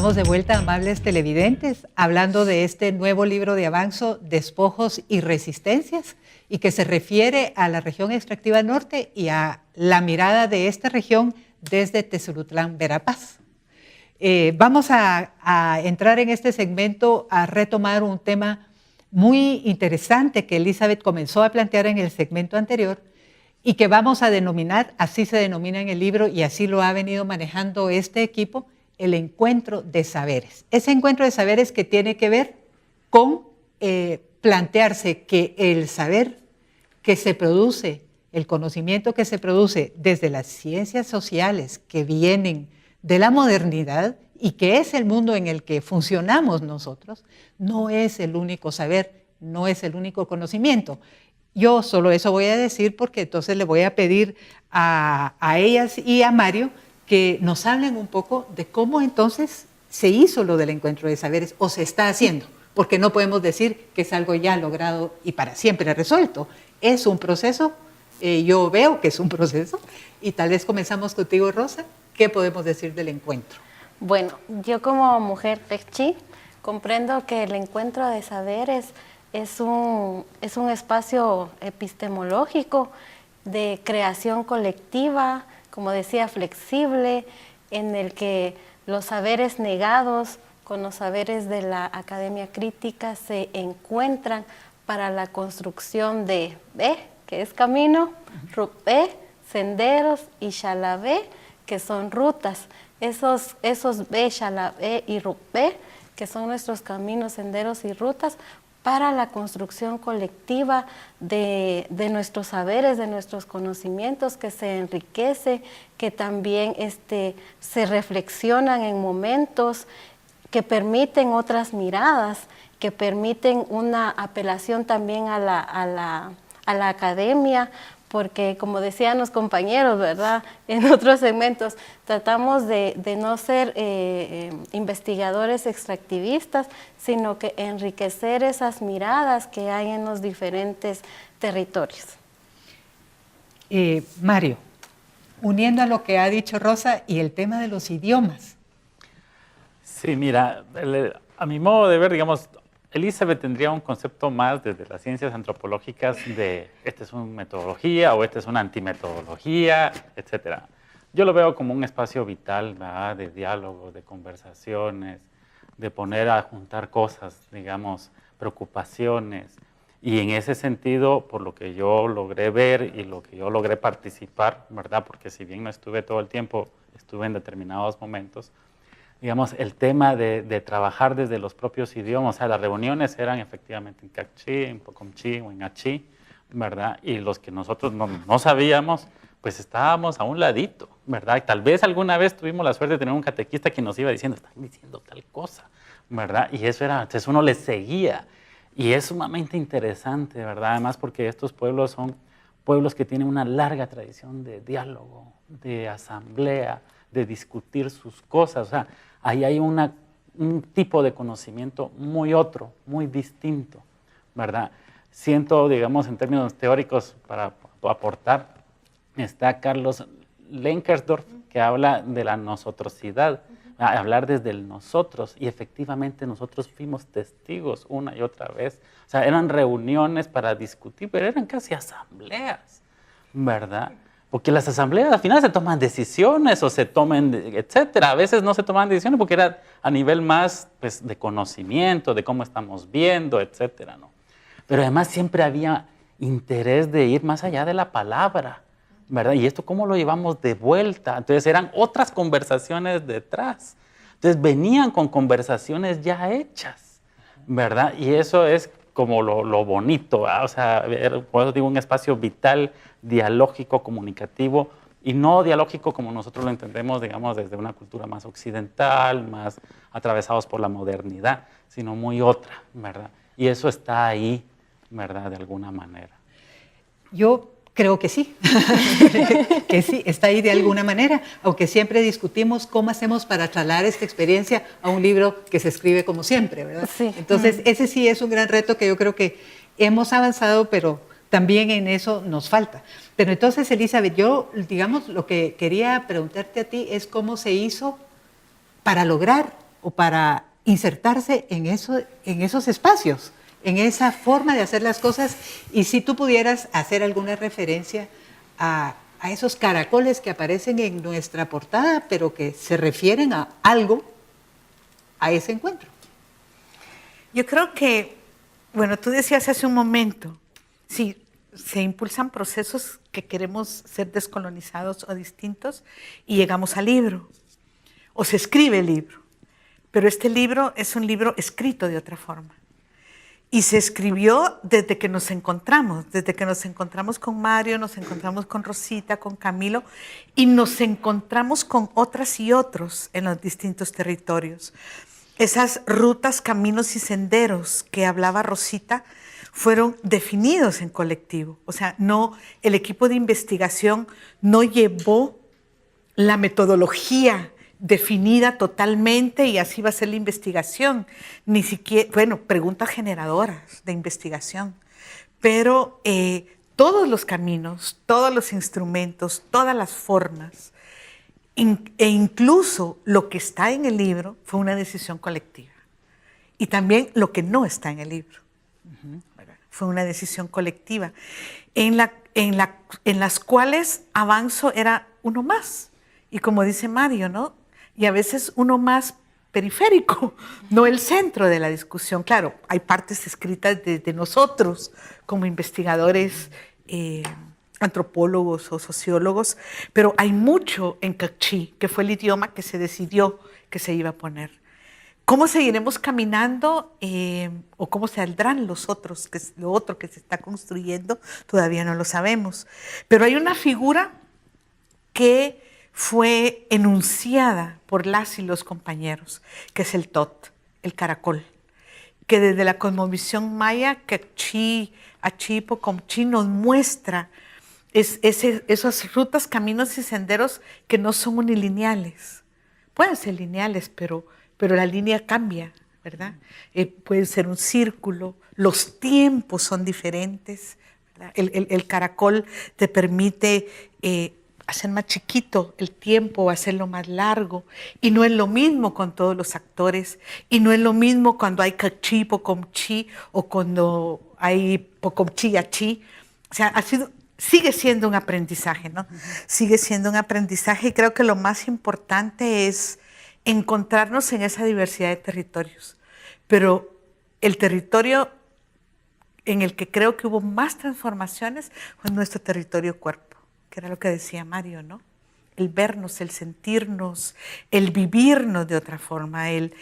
Estamos de vuelta, amables televidentes, hablando de este nuevo libro de Avanzo, Despojos y Resistencias, y que se refiere a la región extractiva norte y a la mirada de esta región desde Tezulutlán, Verapaz. Vamos a entrar en este segmento a retomar un tema muy interesante que Elizabeth comenzó a plantear en el segmento anterior y que vamos a denominar, así se denomina en el libro y así lo ha venido manejando este equipo, el encuentro de saberes. Ese encuentro de saberes que tiene que ver con plantearse que el saber que se produce, el conocimiento que se produce desde las ciencias sociales que vienen de la modernidad y que es el mundo en el que funcionamos nosotros, no es el único saber, no es el único conocimiento. Yo solo eso voy a decir porque entonces le voy a pedir a ellas y a Mario que nos hablen un poco de cómo entonces se hizo lo del encuentro de saberes o se está haciendo, porque no podemos decir que es algo ya logrado y para siempre resuelto. Es un proceso, yo veo que es un proceso, y tal vez comenzamos contigo, Rosa. ¿Qué podemos decir del encuentro? Bueno, yo como mujer pekchi comprendo que el encuentro de saberes es un espacio epistemológico de creación colectiva, como decía, flexible, en el que los saberes negados con los saberes de la academia crítica se encuentran para la construcción de B, que es camino, Rupé, senderos, y Xalabé, que son rutas. Esos B, Xalabé y Rupé, que son nuestros caminos, senderos y rutas, para la construcción colectiva de nuestros saberes, de nuestros conocimientos, que se enriquece, que también se reflexionan en momentos, que permiten otras miradas, que permiten una apelación también a la academia, porque como decían los compañeros, ¿verdad?, en otros segmentos, tratamos de no ser investigadores extractivistas, sino que enriquecer esas miradas que hay en los diferentes territorios. Mario, uniendo a lo que ha dicho Rosa y el tema de los idiomas. Sí, mira, a mi modo de ver, digamos, Elizabeth tendría un concepto más desde las ciencias antropológicas de esta es una metodología o esta es una antimetodología, etc. Yo lo veo como un espacio vital, ¿verdad?, de diálogo, de conversaciones, de poner a juntar cosas, digamos, preocupaciones. Y en ese sentido, por lo que yo logré ver y lo que yo logré participar, ¿verdad?, porque si bien no estuve todo el tiempo, estuve en determinados momentos, digamos, el tema de trabajar desde los propios idiomas, o sea, las reuniones eran efectivamente en Cacchi, en Pocomchi o en Achi, ¿verdad? Y los que nosotros no sabíamos, pues estábamos a un ladito, ¿verdad? Y tal vez alguna vez tuvimos la suerte de tener un catequista que nos iba diciendo, están diciendo tal cosa, ¿verdad? Y eso era, entonces uno les seguía. Y es sumamente interesante, ¿verdad? Además porque estos pueblos son pueblos que tienen una larga tradición de diálogo, de asamblea, de discutir sus cosas, o sea, ahí hay un tipo de conocimiento muy otro, muy distinto, ¿verdad? Siento, digamos, en términos teóricos, para aportar, está Carlos Lenkersdorf, que habla de la nosotrosidad, hablar desde el nosotros, y efectivamente nosotros fuimos testigos una y otra vez. O sea, eran reuniones para discutir, pero eran casi asambleas, ¿verdad? Porque las asambleas al final se toman decisiones o se toman, etcétera. A veces no se toman decisiones porque era a nivel más, pues, de conocimiento, de cómo estamos viendo, etcétera, ¿no? Pero además siempre había interés de ir más allá de la palabra, ¿verdad? Y esto cómo lo llevamos de vuelta. Entonces eran otras conversaciones detrás. Entonces venían con conversaciones ya hechas, ¿verdad? Y eso es como lo bonito, ¿verdad? O sea, por eso digo un espacio vital, dialógico, comunicativo, y no dialógico como nosotros lo entendemos, digamos, desde una cultura más occidental, más atravesados por la modernidad, sino muy otra, ¿verdad? Y eso está ahí, ¿verdad?, de alguna manera. Yo creo que sí, que sí, está ahí de alguna manera, aunque siempre discutimos cómo hacemos para trasladar esta experiencia a un libro que se escribe como siempre, ¿verdad? Sí. Entonces, ese sí es un gran reto que yo creo que hemos avanzado, pero también en eso nos falta. Pero entonces, Elizabeth, yo, digamos, lo que quería preguntarte a ti es cómo se hizo para lograr o para insertarse en esos espacios, en esa forma de hacer las cosas. Y si tú pudieras hacer alguna referencia a esos caracoles que aparecen en nuestra portada, pero que se refieren a algo, a ese encuentro. Yo creo que, bueno, tú decías hace un momento, sí, se impulsan procesos que queremos ser descolonizados o distintos y llegamos al libro, o se escribe el libro, pero este libro es un libro escrito de otra forma. Y se escribió desde que nos encontramos con Mario, nos encontramos con Rosita, con Camilo, y nos encontramos con otras y otros en los distintos territorios. Esas rutas, caminos y senderos que hablaba Rosita fueron definidos en colectivo. O sea, no, el equipo de investigación no llevó la metodología definida totalmente y así va a ser la investigación. Ni siquiera, bueno, preguntas generadoras de investigación. Pero todos los caminos, todos los instrumentos, todas las formas, e incluso lo que está en el libro fue una decisión colectiva. Y también lo que no está en el libro. Fue una decisión colectiva, en las cuales Avanzo era uno más. Y como dice Mario, ¿no? Y a veces uno más periférico, no el centro de la discusión. Claro, hay partes escritas de nosotros como investigadores, antropólogos o sociólogos, pero hay mucho en Kaqchi, que fue el idioma que se decidió que se iba a poner. ¿Cómo seguiremos caminando o cómo saldrán lo otro que se está construyendo? Todavía no lo sabemos. Pero hay una figura que fue enunciada por las y los compañeros, que es el tot, el caracol, que desde la cosmovisión maya, Kaqchi, Achipo, Comchi, nos muestra esas rutas, caminos y senderos que no son unilineales. Pueden ser lineales, pero la línea cambia, ¿verdad? Puede ser un círculo, los tiempos son diferentes, ¿verdad? El caracol te permite hacer más chiquito el tiempo o hacerlo más largo, y no es lo mismo con todos los actores, y no es lo mismo cuando hay Kaqchi, Pocomchi, o cuando hay Pocomchi, Achi. O sea, sigue siendo un aprendizaje, ¿no? Sigue siendo un aprendizaje, y creo que lo más importante es encontrarnos en esa diversidad de territorios. Pero el territorio en el que creo que hubo más transformaciones fue nuestro territorio cuerpo, que era lo que decía Mario, ¿no? El vernos, el sentirnos, el vivirnos de otra forma, el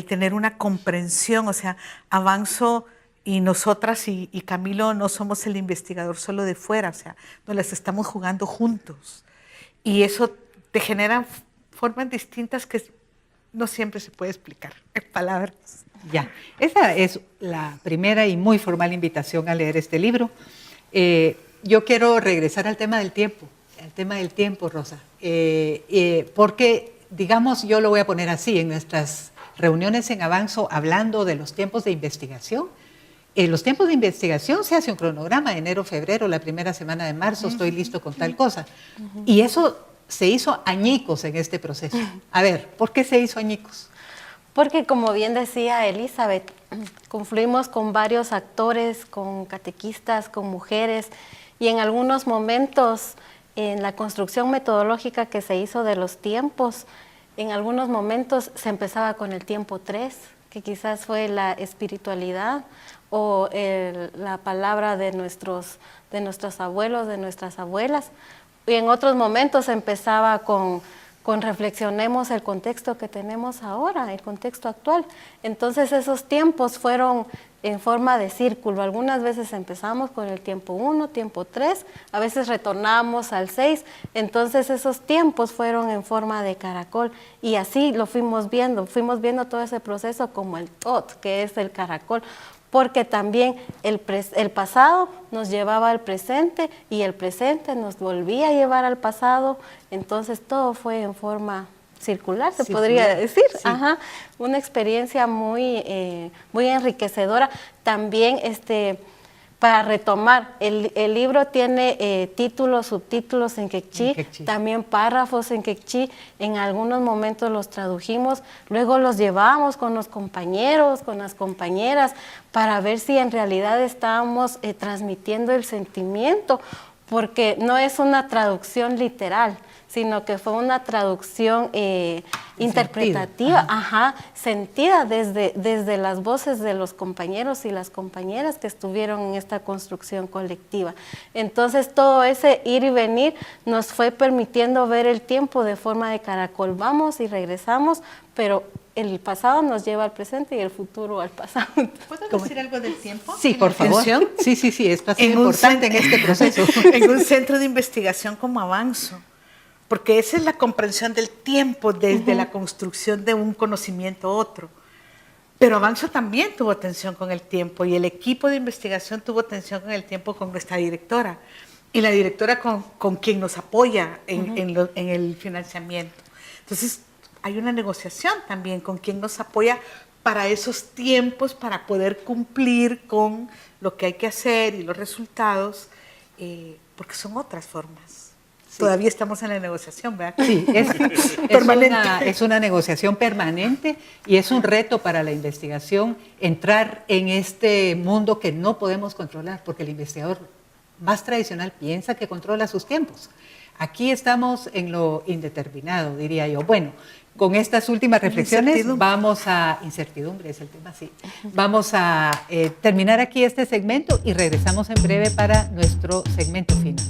tener una comprensión. O sea, Avanzo y nosotras y Camilo no somos el investigador solo de fuera, o sea, nos las estamos jugando juntos. Y eso te genera formas distintas que no siempre se puede explicar en palabras. Ya, esa es la primera y muy formal invitación a leer este libro. Yo quiero regresar al tema del tiempo, Rosa, porque, digamos, yo lo voy a poner así, en nuestras reuniones en Avanzo, hablando de los tiempos de investigación. Los tiempos de investigación se hace un cronograma, enero, febrero, la primera semana de marzo, estoy listo con tal cosa. Y eso se hizo añicos en este proceso. A ver, ¿por qué se hizo añicos? Porque, como bien decía Elizabeth, confluimos con varios actores, con catequistas, con mujeres, y en algunos momentos, en la construcción metodológica que se hizo de los tiempos, en algunos momentos se empezaba con el tiempo 3, que quizás fue la espiritualidad o la palabra de nuestros abuelos, de nuestras abuelas. Y en otros momentos empezaba con reflexionemos el contexto que tenemos ahora, el contexto actual. Entonces esos tiempos fueron en forma de círculo. Algunas veces empezamos con el tiempo 1, tiempo 3, a veces retornamos al 6. Entonces esos tiempos fueron en forma de caracol y así lo fuimos viendo todo ese proceso como el tot, que es el caracol. Porque también el pasado nos llevaba al presente y el presente nos volvía a llevar al pasado. Entonces todo fue en forma circular, se podría decir. Sí. Ajá, una experiencia muy enriquecedora. También para retomar, el libro tiene títulos, subtítulos en quechí, también párrafos en quechí, en algunos momentos los tradujimos, luego los llevamos con los compañeros, con las compañeras, para ver si en realidad estábamos transmitiendo el sentimiento, porque no es una traducción literal, sino que fue una traducción interpretativa, sentida desde las voces de los compañeros y las compañeras que estuvieron en esta construcción colectiva. Entonces todo ese ir y venir nos fue permitiendo ver el tiempo de forma de caracol. Vamos y regresamos, pero el pasado nos lleva al presente y el futuro al pasado. ¿Puedo decir algo del tiempo? Sí, por favor. Sí, es bastante importante en este proceso. En un centro de investigación como Avanzo, porque esa es la comprensión del tiempo desde la construcción de un conocimiento a otro. Pero Avanzo también tuvo atención con el tiempo y el equipo de investigación tuvo atención con el tiempo con nuestra directora y la directora con quien nos apoya en el financiamiento. Entonces, hay una negociación también con quien nos apoya para esos tiempos, para poder cumplir con lo que hay que hacer y los resultados, porque son otras formas. Sí. Todavía estamos en la negociación, ¿verdad? Sí, es una negociación permanente y es un reto para la investigación entrar en este mundo que no podemos controlar, porque el investigador más tradicional piensa que controla sus tiempos. Aquí estamos en lo indeterminado, diría yo. Bueno, con estas últimas reflexiones vamos a... Incertidumbre es el tema, sí. Vamos a terminar aquí este segmento y regresamos en breve para nuestro segmento final.